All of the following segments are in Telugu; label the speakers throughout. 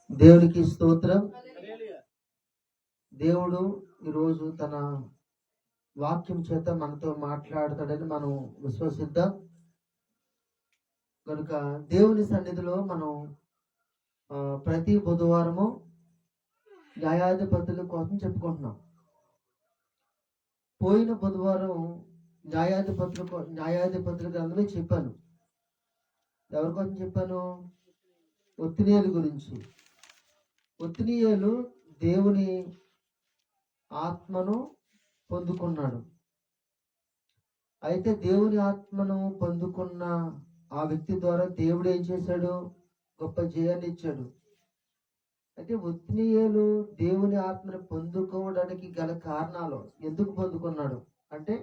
Speaker 1: దేవునికి స్తోత్రం. దేవుడు ఈరోజు తన వాక్యం చేత మనతో మాట్లాడతాడని మనం విశ్వసిద్దాం. కనుక దేవుని సన్నిధిలో మనం ప్రతి బుధవారము న్యాయాధిపతుల కోసం చెప్పుకుంటున్నాం. పోయిన బుధవారం న్యాయాధిపతుల గ్రంథమే చెప్పాను. ఎవరి కోసం చెప్పాను? ఒత్నియేలు గురించి. ఒత్నియేలు దేవుని ఆత్మను పొందుకున్నాడు. అయితే దేవుని ఆత్మను పొందుకున్న ఆ వ్యక్తి ద్వారా దేవుడు ఏం చేశాడు? గొప్ప జయాన్ని ఇచ్చాడు. అయితే ఒత్నియేలు దేవుని ఆత్మను పొందుకోవడానికి గల కారణాలు, ఎందుకు పొందుకున్నాడు అంటే,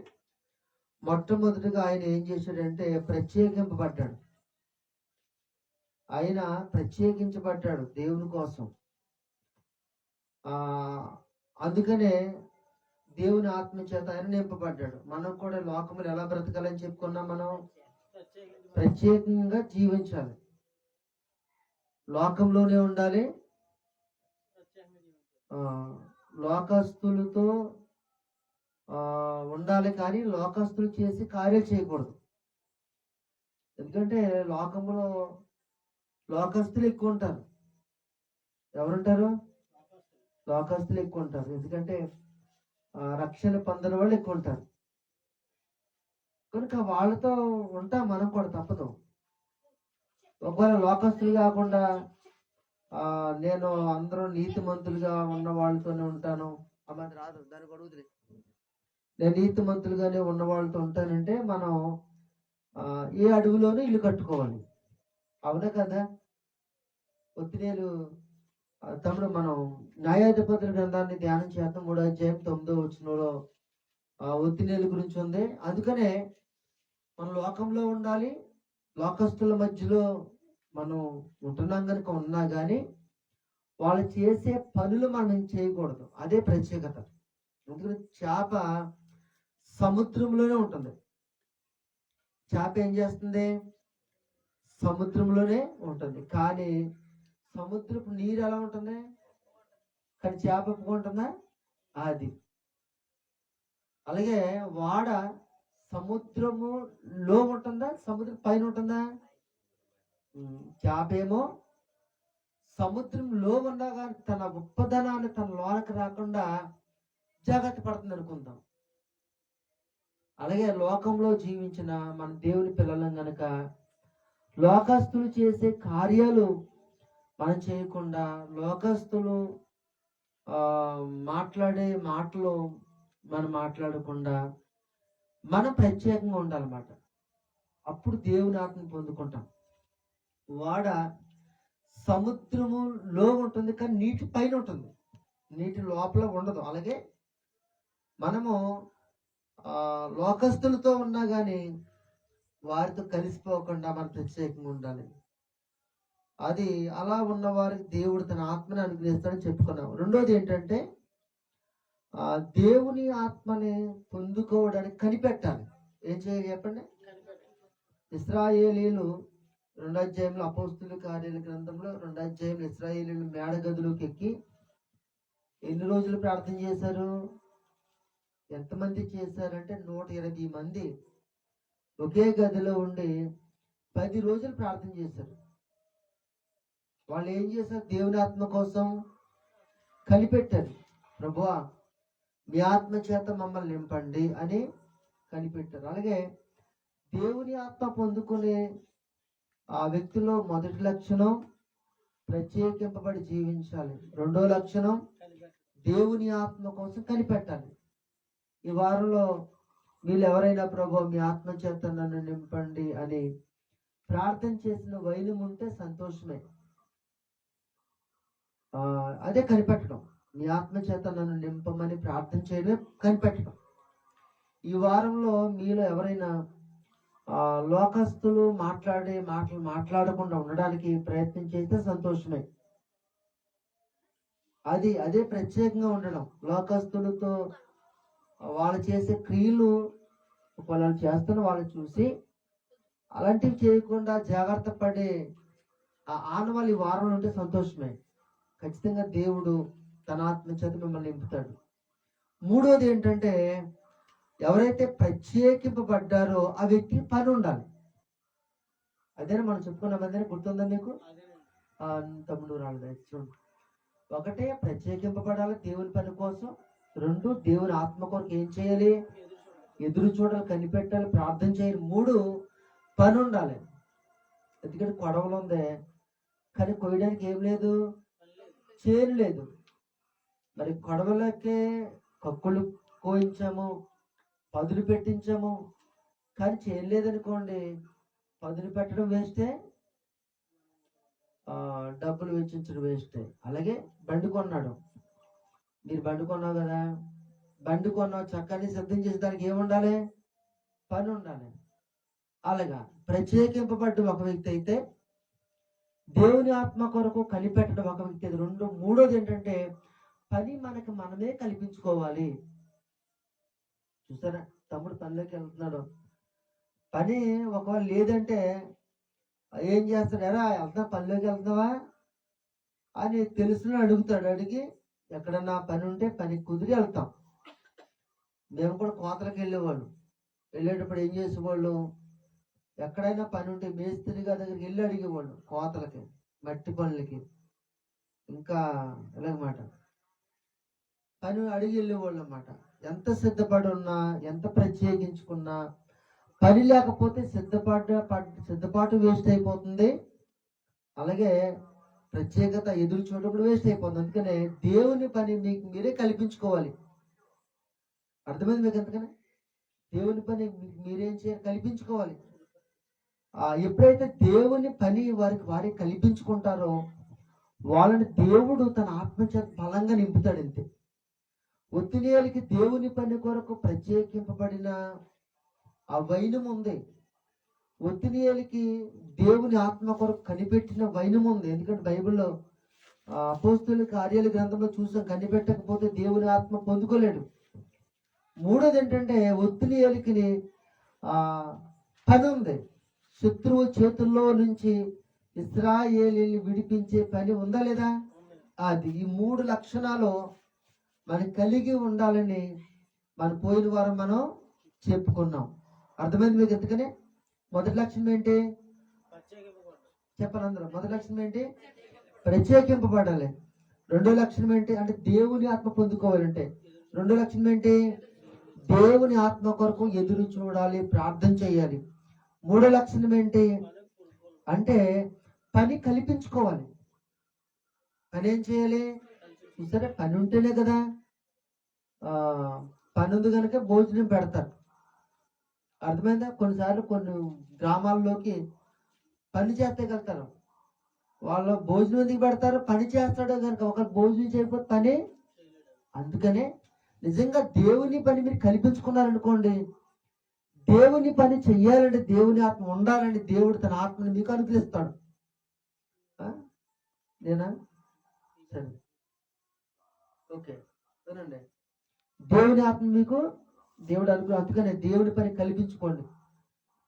Speaker 1: మొట్టమొదటిగా ఆయన ఏం చేశాడంటే ప్రత్యేకింపబడ్డాడు. ఆయన ప్రత్యేకించబడ్డాడు దేవుని కోసం. అందుకనే దేవుని ఆత్మ చేత ఆయన నింపబడ్డాడు. మనం కూడా లోకములు ఎలా బ్రతకాలని చెప్పుకున్నాం? మనం ప్రత్యేకంగా జీవించాలి, లోకంలోనే ఉండాలి, లోకస్తులతో ఉండాలి, కానీ లోకస్తులు చేసి కార్యాలు చేయకూడదు. ఎందుకంటే లోకంలో లోకస్తులు ఎక్కువ ఉంటారు. ఎవరుంటారు? లోకస్తులు ఎక్కువ ఉంటారు. ఎందుకంటే రక్షణ పొందని వాళ్ళు ఎక్కువ ఉంటారు. కనుక వాళ్ళతో ఉంటా మనం కూడా తప్పదు. ఒకవేళ లోకస్తులు కాకుండా నేను అందరూ నీతిమంతులుగా ఉన్న వాళ్ళతోనే ఉంటాను, అమ్మది రాదు, దాని గొడవలే, నేను నీతిమంతులుగానే ఉన్న వాళ్ళతో ఉంటానంటే మనం ఏ అడవిలోనూ ఇల్లు కట్టుకోవాలి. అవునా కదా? ఒత్నియేలు తమ్ముడు, మనం న్యాయాధిపతుల గ్రంథాన్ని ధ్యానం చేద్దాం. 3వ అధ్యాయం 9వ వచనంలో ఒత్నియేలు గురించి ఉంది. అందుకనే మనం లోకంలో ఉండాలి, లోకస్తుల మధ్యలో మనం ఉంటున్నాం కనుక ఉన్నా కానీ వాళ్ళు చేసే పనులు మనం చేయకూడదు. అదే ప్రత్యేకత. ఎందుకంటే చేప సముద్రంలోనే ఉంటుంది. చేప ఏం చేస్తుంది? సముద్రంలోనే ఉంటుంది. కానీ సముద్రపు నీరు ఎలా ఉంటుంది? కానీ చేప ఒప్పుకుంటుందా? అది అలాగే వాడ సముద్రములో ఉంటుందా, సముద్రం పైన ఉంటుందా? చేప ఏమో సముద్రంలో ఉన్నా కానీ తన గొప్పదనాన్ని తన లోనకి రాకుండా జాగ్రత్త పడుతుంది అనుకుందాం. అలాగే లోకంలో జీవించిన మన దేవుని పిల్లలం గనక లోకస్తులు చేసే కార్యాలు మనం చేయకుండా, లోకస్తులు మాట్లాడే మాటలు మనం మాట్లాడకుండా మనం ప్రత్యేకంగా ఉండాలన్నమాట. అప్పుడు దేవుని ఆత్మను పొందుకుంటాం. వాడ సముద్రములో ఉంటుంది కానీ నీటి పైన ఉంటుంది, నీటి లోపల ఉండదు. అలాగే మనము లోకస్తులతో ఉన్నా కానీ వారితో కలిసిపోకుండా మనం ప్రత్యేకంగా ఉండాలి. అది అలా ఉన్న వారికి దేవుడు తన ఆత్మని అనుగ్రహిస్తాడని చెప్పుకున్నాం. రెండోది ఏంటంటే దేవుని ఆత్మని పొందుకోవడానికి కనిపెట్టాలి. ఏం చేయాలి చెప్పండి? ఇశ్రాయేలీలు 2వ అధ్యాయంలో, అపోస్తుల కార్యాల గ్రంథంలో 2వ అధ్యాయంలో ఇశ్రాయేలీలు మేడగదిలోకి ఎక్కి ఎన్ని రోజులు ప్రార్థన చేశారు? ఎంతమంది చేశారంటే 120 మంది ఒకే గదిలో ఉండి 10 రోజులు ప్రార్థన చేశారు. వాళ్ళు ఏం చేశారు? దేవుని ఆత్మ కోసం కనిపెట్టారు. ప్రభువా, మీ ఆత్మ చేత మమ్మల్ని నింపండి అని కనిపెట్టారు. అలాగే దేవుని ఆత్మ పొందుకునే ఆ వ్యక్తిలో మొదటి లక్షణం ప్రత్యేకింపబడి జీవించాలి. రెండో లక్షణం దేవుని ఆత్మ కోసం కనిపెట్టాలి. ఈ వారంలో వీళ్ళు ఎవరైనా ప్రభు మీ ఆత్మ చేత నన్ను నింపండి అని ప్రార్థన చేసిన వైనం ఉంటే సంతోషమే. అదే కనిపెట్టడం. మీ ఆత్మ చేత నన్ను నింపమని ప్రార్థన చేయడమే కనిపెట్టడం. ఈ వారంలో మీలో ఎవరైనా లోకస్తులు మాట్లాడే మాటలు మాట్లాడకుండా ఉండడానికి ప్రయత్నం చేస్తే సంతోషమే. అదే ప్రత్యేకంగా ఉండడం. లోకస్తులతో వాళ్ళు చేసే క్రియలు వాళ్ళు చేస్తున్న వాళ్ళు చూసి అలాంటివి చేయకుండా జాగ్రత్త పడే ఆనవాళ్ళు ఈ వారంలో ఉంటే సంతోషమే. ఖచ్చితంగా దేవుడు తన ఆత్మ చేత మిమ్మల్ని నింపుతాడు. మూడోది ఏంటంటే, ఎవరైతే ప్రత్యేకింపబడ్డారో ఆ వ్యక్తికి పని ఉండాలి. అదేనా మనం చెప్పుకున్నాం, గుర్తుందా మీకు? తమ్ముడు రాలేదు చూడండి. ఒకటే ప్రత్యేకింపబడాలి దేవుని పని కోసం. రెండు, దేవుని ఆత్మ కొరకు ఏం చేయాలి? ఎదురు చూడాలి, కనిపెట్టాలి, ప్రార్థన చేయాలి. మూడు, పని ఉండాలి. ఎందుకంటే కొడవలు ఉంది కానీ కొయ్యడానికి ఏం లేదు, చేను లేదు. మరి కొడవలకే కక్కులు కోయించాము, పదులు పెట్టించాము, కానీ చేను లేదనుకోండి, పదులు పెట్టడం వేస్టే, డబ్బులు వెచ్చించడం వేస్టే. అలాగే బండి కొన్నాడు, మీరు బండి కొన్నావు కదా, బండి కొన్నావు, చక్కని సిద్ధం చేసి దానికి ఏముండాలి? పని ఉండాలి. అలాగా ప్రత్యేకింపబడ్డ ఒక వ్యక్తి అయితే, దేవుని ఆత్మ కొరకు కనిపెట్టడం ఒక వ్యక్తి అయితే. రెండు, మూడోది ఏంటంటే పని మనకి మనమే కల్పించుకోవాలి. చూసారా, తమ్ముడు పనిలోకి వెళ్తున్నాడు, పని ఒకవేళ లేదంటే ఏం చేస్తాడు? ఎరా వెళ్తున్నా, పనిలోకి వెళ్తున్నావా అని తెలుసుని అడుగుతాడు. అడిగి ఎక్కడన్నా పని ఉంటే పని కుదిరి వెళ్తాం. మేము కూడా కోతలకు వెళ్ళేవాళ్ళు. వెళ్ళేటప్పుడు ఏం చేసేవాళ్ళు, ఎక్కడైనా పని ఉంటే మేస్త్రి గారి దగ్గరికి వెళ్ళి అడిగేవాళ్ళు. కోతలకి, మట్టి పనులకి, ఇంకా ఎలాగమాట పని అడిగి వెళ్ళేవాళ్ళు అన్నమాట. ఎంత సిద్ధపడి ఉన్నా, ఎంత ప్రత్యేకించుకున్నా, పని లేకపోతే సిద్ధపాటు వేస్ట్ అయిపోతుంది. అలాగే ప్రత్యేకత ఎదురు చూడప్పుడు వేస్ట్ అయిపోతుంది. అందుకనే దేవుని పని మీకు మీరే కల్పించుకోవాలి. అర్థమైంది మీకు? అందుకనే దేవుని పని మీరేం చేయాలి? కల్పించుకోవాలి. ఎప్పుడైతే దేవుని పని వారికి కల్పించుకుంటారో వాళ్ళని దేవుడు తన ఆత్మచేత బలంగా నింపుతాడు. అంతే. ఒత్తిడియాలకి దేవుని పని కొరకు ప్రత్యేకింపబడిన ఆ వైనం ఉంది. ఒత్తిడియాలకి దేవుని ఆత్మ కొరకు కనిపెట్టిన వైనం ఉంది. ఎందుకంటే బైబిల్లో అపోస్తలుల కార్యాల గ్రంథంలో చూసాం, కనిపెట్టకపోతే దేవుని ఆత్మ పొందుకోలేడు. మూడోది ఏంటంటే ఒత్తిడియాలకి పని ఉంది. శత్రువు చేతుల్లో నుంచి ఇశ్రాయేలీని విడిపించే పని ఉందా లేదా? అది ఈ మూడు లక్షణాలు మనకి కలిగి ఉండాలని మనం పోయిన వారం మనం చెప్పుకున్నాం. అర్థమైంది మీకు? ఎందుకని మొదటి లక్షణం ఏంటి చెప్పాలి అందరూ? మొదటి లక్షణం ఏంటి? ప్రత్యేకింపబడాలి. రెండో లక్షణం ఏంటి అంటే దేవుని ఆత్మ పొందుకోవాలంటే. రెండో లక్షణం ఏంటి? దేవుని ఆత్మ కొరకు ఎదురు చూడాలి, ప్రార్థన చేయాలి. మూడో లక్షణం ఏంటి అంటే పని కల్పించుకోవాలి. పని ఏం చేయాలి? సరే, పని ఉంటేనే కదా, పని ఉంది కనుక భోజనం పెడతారు. అర్థమైందా? కొన్నిసార్లు కొన్ని గ్రామాల్లోకి పని చేస్తగలుగుతారు. వాళ్ళ భోజనం ఎందుకు పెడతారు? పని చేస్తాడు కనుక. ఒకరు భోజనం చేయకపోతే పని. అందుకనే నిజంగా దేవుని పని మీరు కల్పించుకున్నారనుకోండి, దేవుని పని చెయ్యాలంటే దేవుని ఆత్మ ఉండాలండి. దేవుడు తన ఆత్మని మీకు అనుగ్రహిస్తాడు. నేనా? సరే, ఓకే, వినండి. దేవుని ఆత్మ మీకు దేవుడు అనుగ్రహం. అందుకనే దేవుని పని కల్పించుకోండి.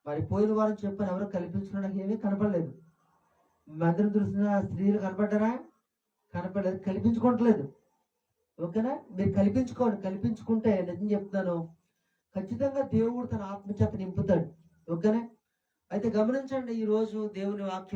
Speaker 1: మరి పోయిన వారం చెప్పాను, ఎవరు కల్పించుకోవడానికి ఏమీ కనపడలేదు. మందిరం చూసిన స్త్రీలు కనపడ్డారా? కనపడలేదు. కల్పించుకోవట్లేదు. ఓకేనా? మీరు కల్పించుకోండి. కల్పించుకుంటే నిజం చెప్తాను, ఖచ్చితంగా దేవుడు తన ఆత్మచేత నింపుతాడు. ఓకేనా? అయితే గమనించండి, ఈరోజు దేవుని వాక్యం